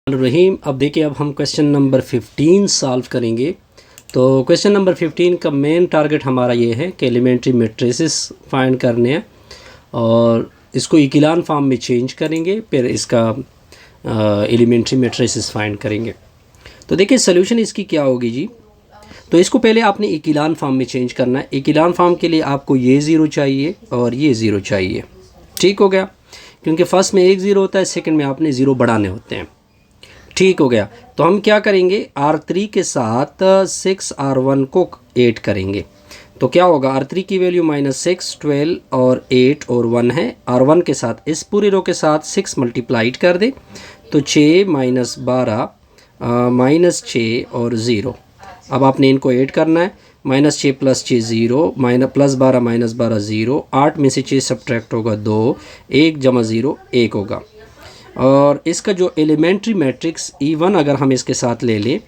रहीम। अब देखिए, अब हम क्वेश्चन नंबर 15 सॉल्व करेंगे। तो क्वेश्चन नंबर 15 का मेन टारगेट हमारा ये है कि एलिमेंट्री मैट्रिसेस फाइंड करने हैं और इसको इक्विलान फॉर्म में चेंज करेंगे, फिर इसका एलिमेंट्री मैट्रिसेस फाइंड करेंगे। तो देखिए सोल्यूशन इसकी क्या होगी जी। तो इसको पहले आपने इक्विलान फॉर्म में चेंज करना है। इक्विलान फॉर्म के लिए आपको ये ज़ीरो चाहिए और ये ज़ीरो चाहिए। ठीक हो गया, क्योंकि फर्स्ट में एक ज़ीरो होता है, सेकंड में आपने ज़ीरो बढ़ाने होते हैं। ठीक हो गया। तो हम क्या करेंगे, R3 के साथ 6R1 को ऐड करेंगे। तो क्या होगा, R3 की वैल्यू -6, 12 और 8 और 1 है। R1 के साथ इस पूरी रो के साथ 6 मल्टीप्लाइड कर दे तो 6 -12 -6 और 0। अब आपने इनको ऐड करना है। -6 + 6 0, +12 -12 0, 8 में से 6 सब्ट्रैक्ट होगा 2, 1 + 0 1 होगा। और इसका जो एलिमेंट्री मैट्रिक्स E1 अगर हम इसके साथ ले लें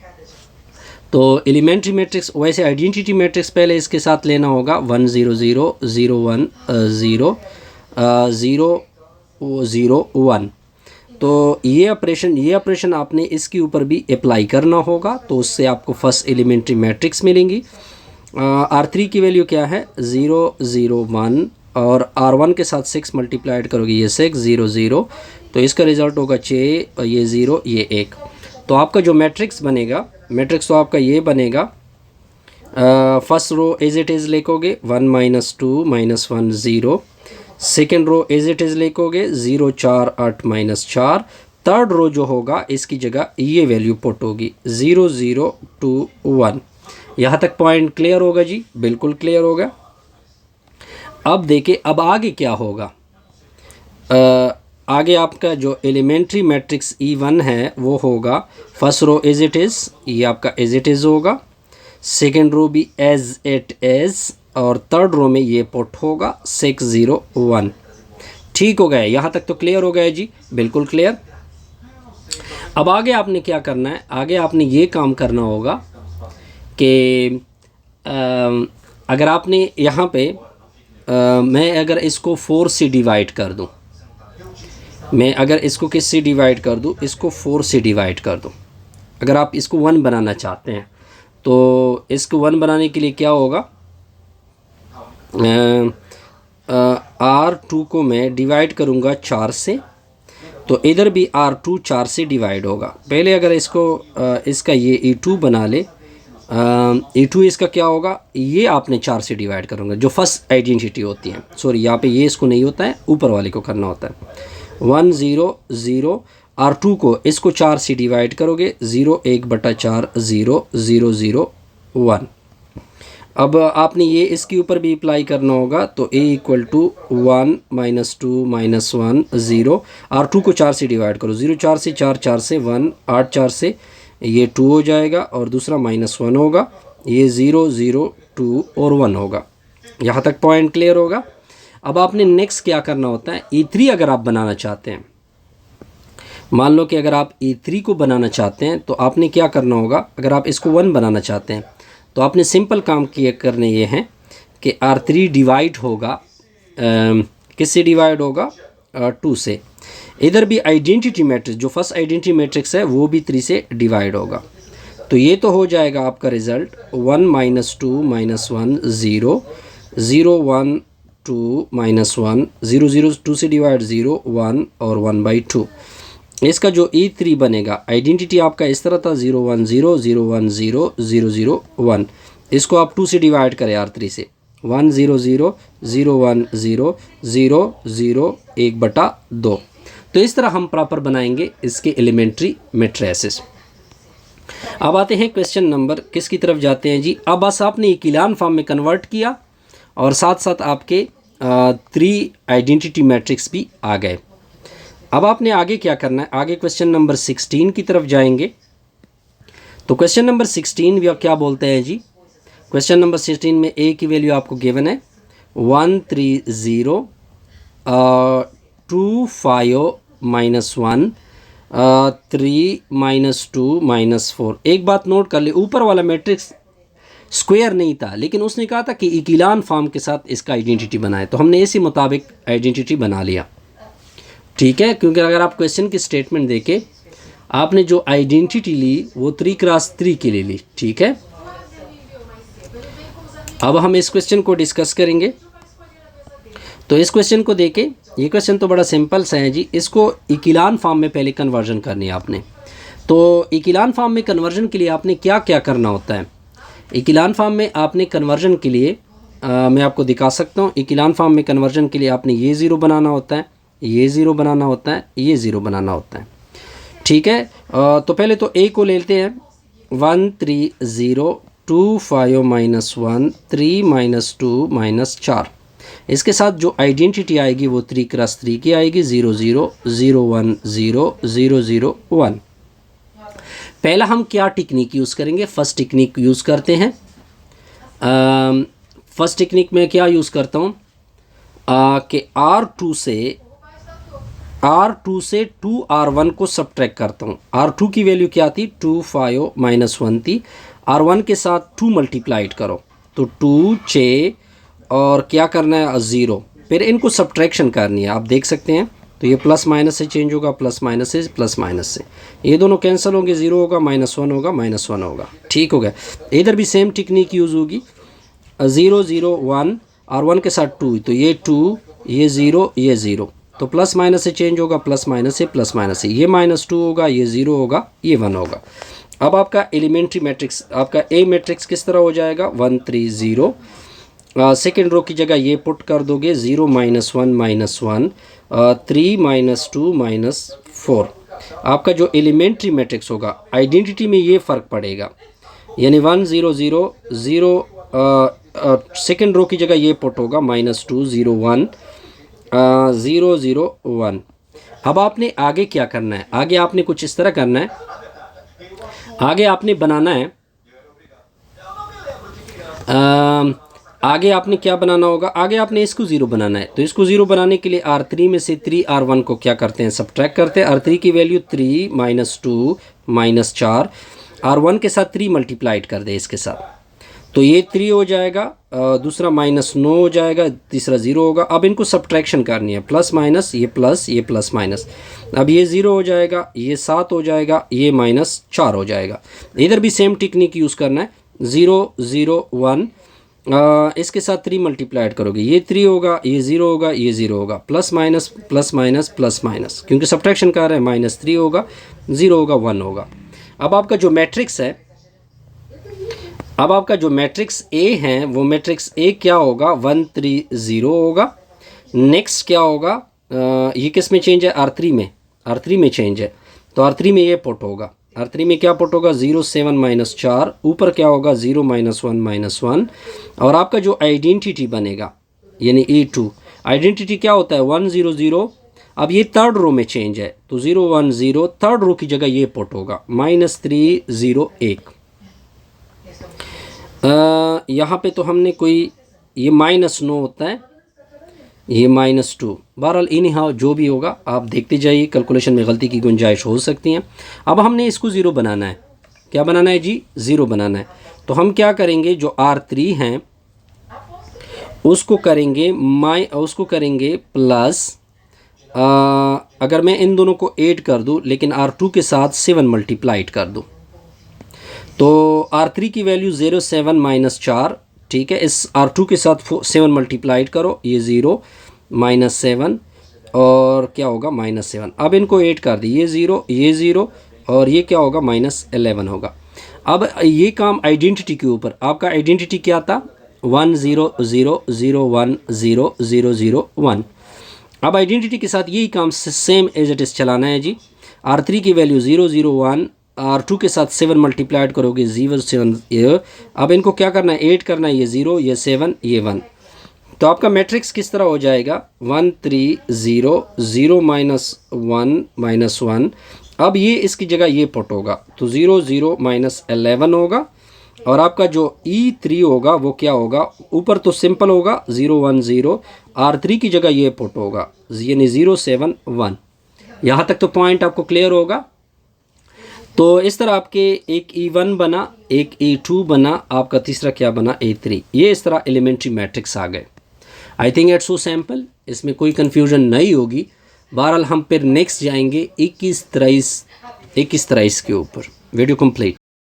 तो एलिमेंट्री मैट्रिक्स, वैसे आइडेंटिटी मैट्रिक्स पहले इसके साथ लेना होगा 1 0 0 0 1 0 0 0 1। तो ये ऑपरेशन आपने इसके ऊपर भी अप्लाई करना होगा, तो उससे आपको फर्स्ट एलिमेंट्री मैट्रिक्स मिलेंगी। R3 की वैल्यू क्या है, 0 0 1 और R1 के साथ 6 मल्टीप्लाइड करोगे ये 6 0 0, तो इसका रिज़ल्ट होगा 6, ये 0 ये 1। तो आपका जो मैट्रिक्स बनेगा, मैट्रिक्स तो आपका ये बनेगा, first row as it is लिखोगे 1 -2 -1 0, second row as it is लिखोगे 0 4 8 -4, थर्ड रो जो होगा इसकी जगह ये वैल्यू पुट होगी 0 0 2 1। यहाँ तक पॉइंट क्लियर होगा जी, बिल्कुल क्लियर होगा। अब देखिए अब आगे क्या होगा। आगे आपका जो एलिमेंट्री मैट्रिक्स E1 है वो होगा, first row as it is, ये आपका एज इट इज़ होगा, सेकेंड रो भी एज इट इज़, और थर्ड रो में ये पुट होगा 6 0 1। ठीक हो गया, यहाँ तक तो क्लियर हो गया जी, बिल्कुल क्लियर। अब आगे आपने क्या करना है, आगे आपने ये काम करना होगा कि अगर आपने यहाँ पे मैं अगर इसको 4 से डिवाइड कर दूँ, मैं अगर इसको किस से डिवाइड कर दूँ, इसको 4 से डिवाइड कर दूँ। अगर आप इसको 1 बनाना चाहते हैं तो इसको 1 बनाने के लिए क्या होगा, R2 को मैं डिवाइड करूँगा 4 से, तो इधर भी R2 4 से डिवाइड होगा। पहले अगर इसको इसका ये E2 बना ले, E2 इसका क्या होगा, ये आपने 4 से डिवाइड करूँगा, जो फर्स्ट आइडेंटिटी होती है। सॉरी, यहाँ पे ये इसको नहीं होता है, ऊपर वाले को करना होता है। 1 0 0, R2 को इसको 4 से डिवाइड करोगे 0 1/4 0 0 0 1। अब आपने ये इसके ऊपर भी अप्लाई करना होगा, तो A = 1 -2 -1 0, R2 को 4 से डिवाइड करो, 0 4 से 4 4 से 1, 8 4 से ये 2 हो जाएगा और दूसरा -1 होगा, ये 0 0 2 और 1 होगा। यहाँ तक पॉइंट क्लियर होगा। अब आपने नेक्स्ट क्या करना होता है, E3 अगर आप बनाना चाहते हैं, मान लो कि अगर आप E3 को बनाना चाहते हैं तो आपने क्या करना होगा, अगर आप इसको 1 बनाना चाहते हैं तो आपने सिंपल काम किए करने ये हैं कि R3 डिवाइड होगा किससे डिवाइड होगा, 2 से। इधर भी आइडेंटिटी मैट्रिक्स, जो फर्स्ट आइडेंटिटी मैट्रिक्स है वो भी 3 से डिवाइड होगा। तो ये तो हो जाएगा आपका रिज़ल्ट 1 -2 -1 0 0 1 2 -1 0 0 2 से डिवाइड 0 1 और 1/2। इसका जो E3 बनेगा, आइडेंटिटी आपका इस तरह था 0 1 0 0 1 0 0 0 1, इसको आप 2 से डिवाइड करें R3 से, 1 0 0 0 1 0 0 0 1/2। तो इस तरह हम प्रॉपर बनाएंगे इसके एलिमेंट्री मैट्रिसेस। अब आते हैं क्वेश्चन नंबर किसकी तरफ जाते हैं जी। अब बस आपने इक्विलान फॉर्म में कन्वर्ट किया और साथ साथ आपके 3 आइडेंटिटी मैट्रिक्स भी आ गए। अब आपने आगे क्या करना है, आगे क्वेश्चन नंबर 16 की तरफ जाएंगे। तो क्वेश्चन नंबर 16 भी क्या बोलते हैं जी, क्वेश्चन नंबर 16 में A की वैल्यू आपको गिवन है 1 3 0 2 5 -1 3 -2 -4। एक बात नोट कर ले, ऊपर वाला मैट्रिक्स स्क्वायर नहीं था, लेकिन उसने कहा था कि इक्विलान फॉर्म के साथ इसका आइडेंटिटी बनाए, तो हमने इसी मुताबिक आइडेंटिटी बना लिया। ठीक है, क्योंकि अगर आप क्वेश्चन की स्टेटमेंट देखें आपने जो आइडेंटिटी ली वो 3 क्रॉस 3 के लिए ली, ठीक है। अब हम इस क्वेश्चन को डिस्कस करेंगे। तो इस क्वेश्चन को देखें, ये क्वेश्चन तो बड़ा सिंपल सा है जी। इसको इकिलान फॉर्म में पहले कन्वर्जन करनी है आपने। तो इकिलान फॉर्म में कन्वर्जन के लिए आपने क्या क्या करना होता है। इकिलान फॉर्म में आपने कन्वर्जन के लिए मैं आपको दिखा सकता हूँ। इकिलान फॉर्म में कन्वर्जन के लिए आपने ये ज़ीरो बनाना होता है, ये ज़ीरो बनाना होता है, ये ज़ीरो बनाना होता है, ठीक है। तो पहले तो ए को ले लेते हैं। 1 3 0 2 5 -1 3 -2 -4। इसके साथ जो आइडेंटिटी आएगी वो 3 क्रॉस 3 की आएगी। 0 0 0 1 0 0 0 1। पहला हम क्या टेक्निक यूज़ करेंगे, फर्स्ट टेक्निक यूज़ करते हैं। फर्स्ट टेक्निक में क्या यूज़ करता हूँ कि R2 से 2R1 को सब्ट्रैक्ट करता हूँ। R2 की वैल्यू क्या थी, 2 5 -1 थी। R1 के साथ 2 मल्टीप्लाइड करो तो 2 6 और क्या करना है 0। फिर इनको सब्ट्रैक्शन करनी है, आप देख सकते हैं। तो ये प्लस माइनस से चेंज होगा, प्लस माइनस से, प्लस माइनस से, ये दोनों कैंसिल होंगे, 0 होगा, -1 होगा, -1 होगा, ठीक हो गया। इधर भी सेम टेक्निक यूज़ होगी। 0 0 1 R1 के साथ 2, तो ये 2, ये 0, ये 0, तो प्लस माइनस से चेंज होगा, प्लस माइनस से, प्लस माइनस से, ये -2 होगा, ये 0 होगा, ये 1 होगा। अब आपका एलिमेंट्री मैट्रिक्स, आपका ए मैट्रिक्स किस तरह हो जाएगा, 1 3 0। सेकेंड रो की जगह ये पुट कर दोगे, 0 -1 -1 3 -2 -4। आपका जो एलिमेंट्री मैट्रिक्स होगा, आइडेंटिटी में ये फ़र्क पड़ेगा, यानी 1 0 0 0। सेकेंड रो की जगह ये पुट होगा, -2 0 1 0 0 1। अब आपने आगे क्या करना है, आगे आपने कुछ इस तरह करना है। आगे आपने बनाना है, आगे आपने क्या बनाना होगा, आगे आपने इसको 0 बनाना है। तो इसको 0 बनाने के लिए R3 में से 3 R1 को क्या करते हैं, सब्ट्रैक्ट करते हैं। R3 की वैल्यू 3 -2 -4, R1 के साथ 3 मल्टीप्लाइड कर दे इसके साथ, तो ये 3 हो जाएगा, दूसरा -9 हो जाएगा, तीसरा 0 होगा। अब इनको सब्ट्रैक्शन करनी है, प्लस माइनस, ये प्लस माइनस। अब ये 0 हो जाएगा, ये 7 हो जाएगा, ये -4 हो जाएगा। इधर भी सेम टेक्निक यूज़ करना है। 0 0 1, इसके साथ 3 मल्टीप्लाइड करोगे, ये 3 होगा, ये 0 होगा, ये 0 होगा, plus minus plus minus plus minus, क्योंकि सब्ट्रैक्शन कर रहे हैं, -3 होगा, 0 होगा, 1 होगा। अब आपका जो मैट्रिक्स है, अब आपका जो मैट्रिक्स ए है, वो मैट्रिक्स ए क्या होगा, 1 3 0 होगा। नेक्स्ट क्या होगा, ये किस में चेंज है, R3 में, R3 में चेंज है, तो R3 में ये पुट होगा। R3 में क्या पुट होगा, 0 7 -4, ऊपर क्या होगा, 0 -1 -1। और आपका जो आइडेंटिटी बनेगा, यानी E2 आइडेंटिटी क्या होता है, 1 0 0। अब ये थर्ड रो में चेंज है, तो 0 1 0, थर्ड रो की जगह ये पुट होगा, -3 0 1। यहाँ पे तो हमने कोई, ये -9 होता है, ये -2। बहरहाल इन हाउ जो भी होगा आप देखते जाइए, कैलकुलेशन में गलती की गुंजाइश हो सकती है। अब हमने इसको 0 बनाना है, क्या बनाना है जी, 0 बनाना है। तो हम क्या करेंगे, जो R3 हैं उसको करेंगे प्लस, अगर मैं इन दोनों को ऐड कर दूं, लेकिन R2 के साथ 7 मल्टीप्लाइड कर दूं, तो R3 की वैल्यू 0 7 -4, ठीक है। इस R2 के साथ 7 मल्टीप्लाइड करो, ये 0 -7 और क्या होगा, -7। अब इनको ऐड कर दी, ये 0 और ये क्या होगा, -11 होगा। अब ये काम आइडेंटिटी के ऊपर, आपका आइडेंटिटी क्या था, 1 0 0 0 1 0 0 0 1। अब आइडेंटिटी के साथ यही काम सेम एज इट इज़ चलाना है जी। R3 की वैल्यू 0 0 1, R2 के साथ 7 मल्टीप्लाइड करोगे, 0 7 ये। अब इनको क्या करना है, 8 करना है, ये 0 ये 7 ये 1। तो आपका मैट्रिक्स किस तरह हो जाएगा, 1 3 0 0 -1 -1। अब ये इसकी जगह ये पुट होगा, तो 0 0 -11 होगा। और आपका जो E3 होगा वो क्या होगा, ऊपर तो सिंपल होगा, 0 1 0, R3 की जगह ये पुट होगा, यानी 0 7 1। यहाँ तक तो पॉइंट आपको क्लियर होगा। तो इस तरह आपके एक E1 बना, एक E2 बना, आपका तीसरा क्या बना, A3। ये इस तरह एलिमेंट्री मैट्रिक्स आ गए। I think it's so simple, इसमें कोई कन्फ्यूजन नहीं होगी। बहरहाल हम फिर नेक्स्ट जाएंगे 21 23 एक इस तरह इसके ऊपर। Video complete.